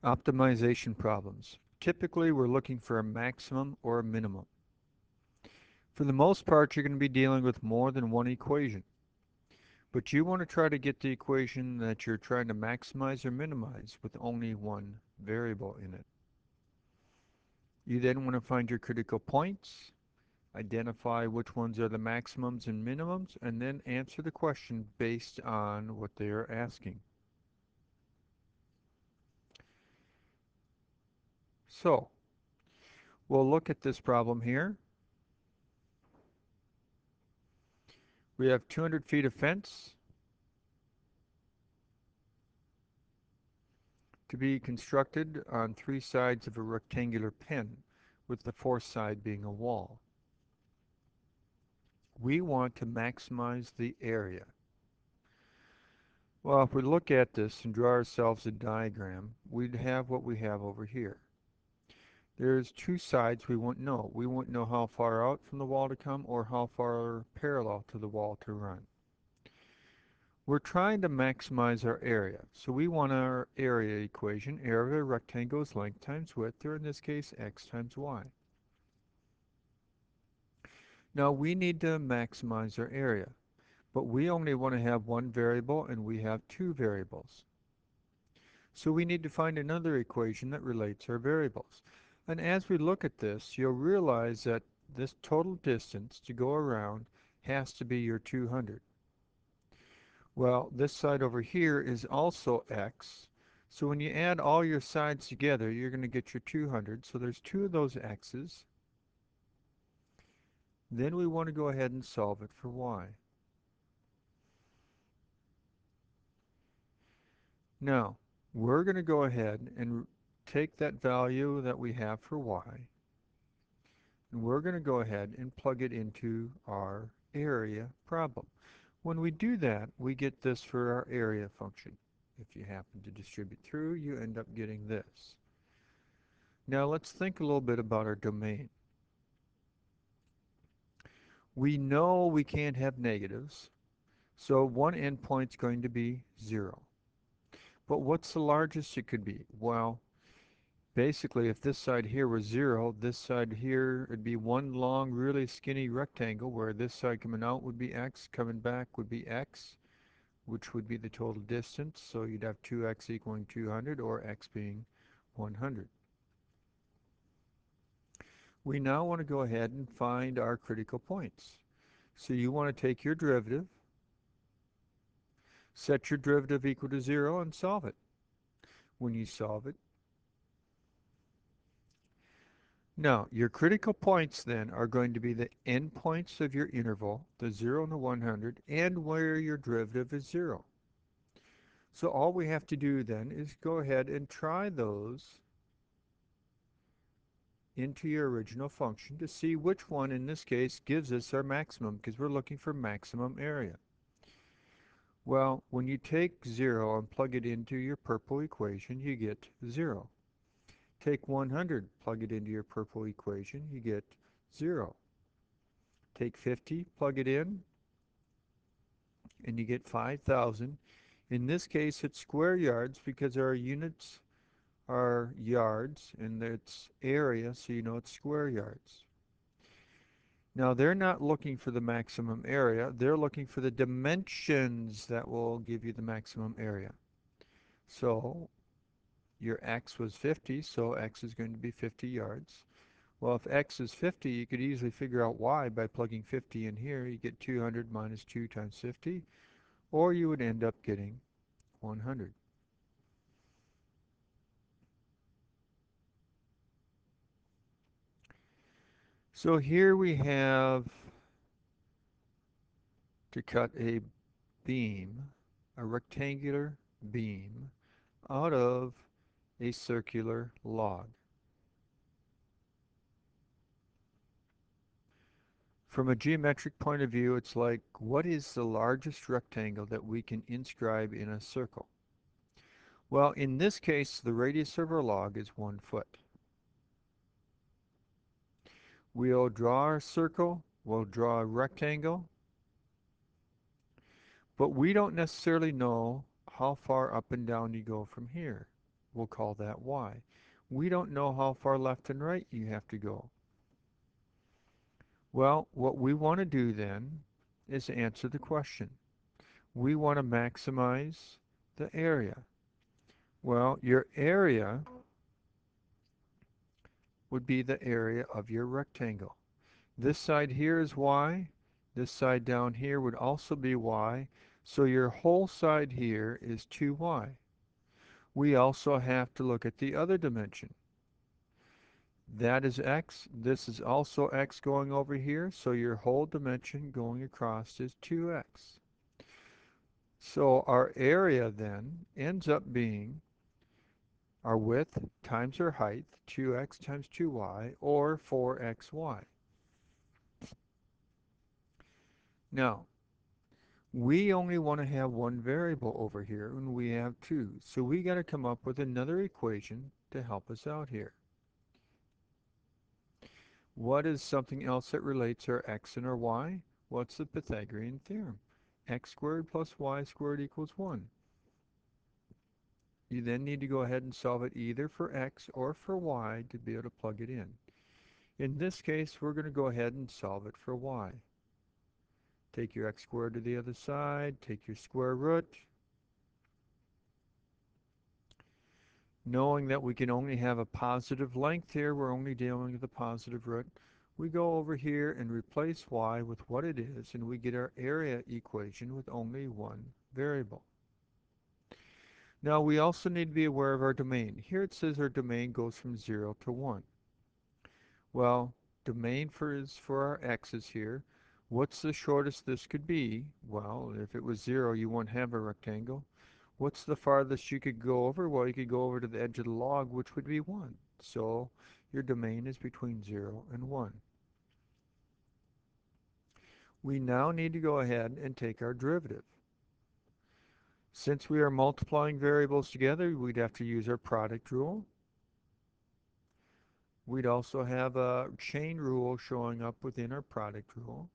Optimization problems. Typically, we're looking for a maximum or a minimum. For the most part, you're going to be dealing with more than one equation, but you want to try to get the equation that you're trying to maximize or minimize with only one variable in it. You then want to find your critical points, identify which ones are the maximums and minimums, and then answer the question based on what they are asking. So, we'll look at this problem here. We have 200 feet of fence to be constructed on three sides of a rectangular pen, with the fourth side being a wall. We want to maximize the area. Well, if we look at this and draw ourselves a diagram, we'd have what we have over here. There's two sides we won't know. We won't know how far out from the wall to come or how far parallel to the wall to run. We're trying to maximize our area. So we want our area equation. Area of a rectangle is length times width, or in this case, x times y. Now we need to maximize our area, but we only want to have one variable and we have two variables. So we need to find another equation that relates our variables. And as we look at this, you'll realize that this total distance to go around has to be your 200. Well, this side over here is also x. So when you add all your sides together, you're going to get your 200. So there's two of those x's. Then we want to go ahead and solve it for y. Now, we're going to go ahead and take that value that we have for y, and we're going to go ahead and plug it into our area problem. When we do that, we get this for our area function. If you happen to distribute through, you end up getting this. Now let's think a little bit about our domain. We know we can't have negatives, so one endpoint's going to be 0. But what's the largest it could be? Well, basically, if this side here was 0, this side here would be one long, really skinny rectangle where this side coming out would be x, coming back would be x, which would be the total distance. So you'd have 2x equaling 200 or x being 100. We now want to go ahead and find our critical points. So you want to take your derivative, set your derivative equal to 0, and solve it. When you solve it, now, your critical points then are going to be the endpoints of your interval, the 0 and the 100, and where your derivative is 0. So all we have to do then is go ahead and try those into your original function to see which one in this case gives us our maximum, because we're looking for maximum area. Well, when you take 0 and plug it into your purple equation, you get 0. Take 100, plug it into your purple equation, you get 0. Take 50, plug it in, and you get 5,000. In this case, it's square yards because our units are yards, and it's area, so you know it's square yards. Now, they're not looking for the maximum area. They're looking for the dimensions that will give you the maximum area. So your x was 50, so x is going to be 50 yards. Well, if x is 50, you could easily figure out y by plugging 50 in here. You get 200 minus 2 times 50, or you would end up getting 100. So here we have to cut a beam, a rectangular beam, out of a circular log. From a geometric point of view, it's like, what is the largest rectangle that we can inscribe in a circle? Well, in this case, the radius of our log is 1 foot. We'll draw our circle, we'll draw a rectangle, but we don't necessarily know how far up and down you go from here. we'll call that y. We don't know how far left and right you have to go. Well, what we want to do then is answer the question. We want to maximize the area. Well, your area would be the area of your rectangle. This side here is y. This side down here would also be y. So your whole side here is 2y. We also have to look at the other dimension. That is x. This is also x going over here. So your whole dimension going across is 2x. So our area then ends up being our width times our height, 2x times 2y, or 4xy. Now, we only want to have one variable over here and we have two. So we got to come up with another equation to help us out here. What is something else that relates our x and our y? What's the Pythagorean theorem? X squared plus y squared equals 1. You then need to go ahead and solve it either for x or for y to be able to plug it in. In this case, we're going to go ahead and solve it for y. Take your x squared to the other side, take your square root. Knowing that we can only have a positive length here, we're only dealing with the positive root. We go over here and replace y with what it is, and we get our area equation with only one variable. Now we also need to be aware of our domain. Here it says our domain goes from 0 to 1. Well, domain is for our x's here. What's the shortest this could be? Well, if it was 0, you wouldn't have a rectangle. What's the farthest you could go over? Well, you could go over to the edge of the log, which would be 1. So your domain is between 0 and 1. We now need to go ahead and take our derivative. Since we are multiplying variables together, we'd have to use our product rule. We'd also have a chain rule showing up within our product rule.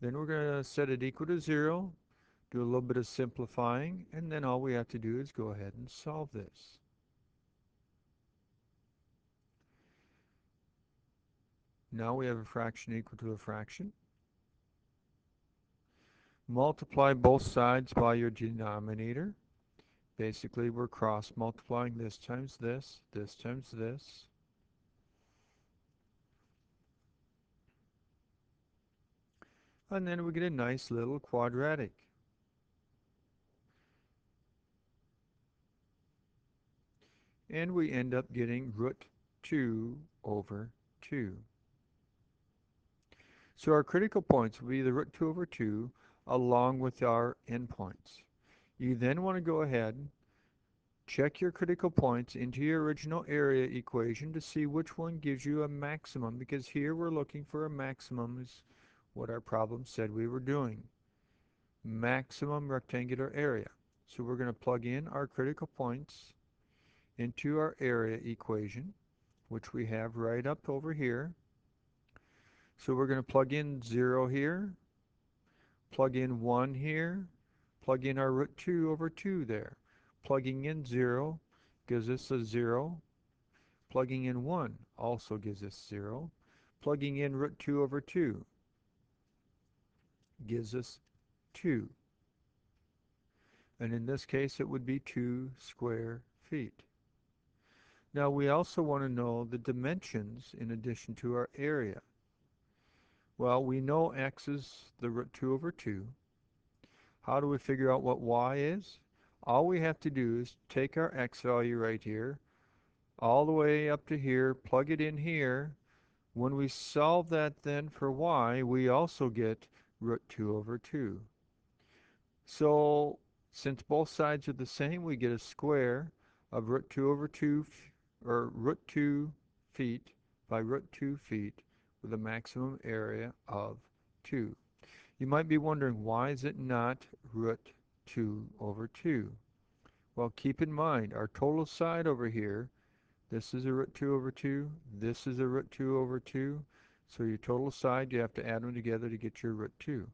Then we're going to set it equal to 0, do a little bit of simplifying, and then all we have to do is go ahead and solve this. Now we have a fraction equal to a fraction. Multiply both sides by your denominator. Basically, we're cross multiplying this times this times this. And then we get a nice little quadratic. And we end up getting root 2 over 2. So our critical points will be the root 2 over 2 along with our endpoints. You then want to go ahead, check your critical points into your original area equation to see which one gives you a maximum, because here we're looking for a maximum is what our problem said we were doing. Maximum rectangular area. So we're going to plug in our critical points into our area equation, which we have right up over here. So we're going to plug in 0 here, plug in 1 here, plug in our root 2 over 2 there. Plugging in 0 gives us a 0. Plugging in 1 also gives us 0. Plugging in root 2 over 2 gives us 2. And in this case, it would be 2 square feet. Now we also want to know the dimensions in addition to our area. Well, we know x is the root 2 over 2. How do we figure out what y is? All we have to do is take our x value right here, all the way up to here, plug it in here. When we solve that then for y, we also get root 2 over 2. So since both sides are the same, we get a square of root 2 over 2, or root 2 feet by root 2 feet with a maximum area of 2. You might be wondering, why is it not root 2 over 2? Well, keep in mind, our total side over here, this is a root 2 over 2, this is a root 2 over 2, so your total side, you have to add them together to get your root 2.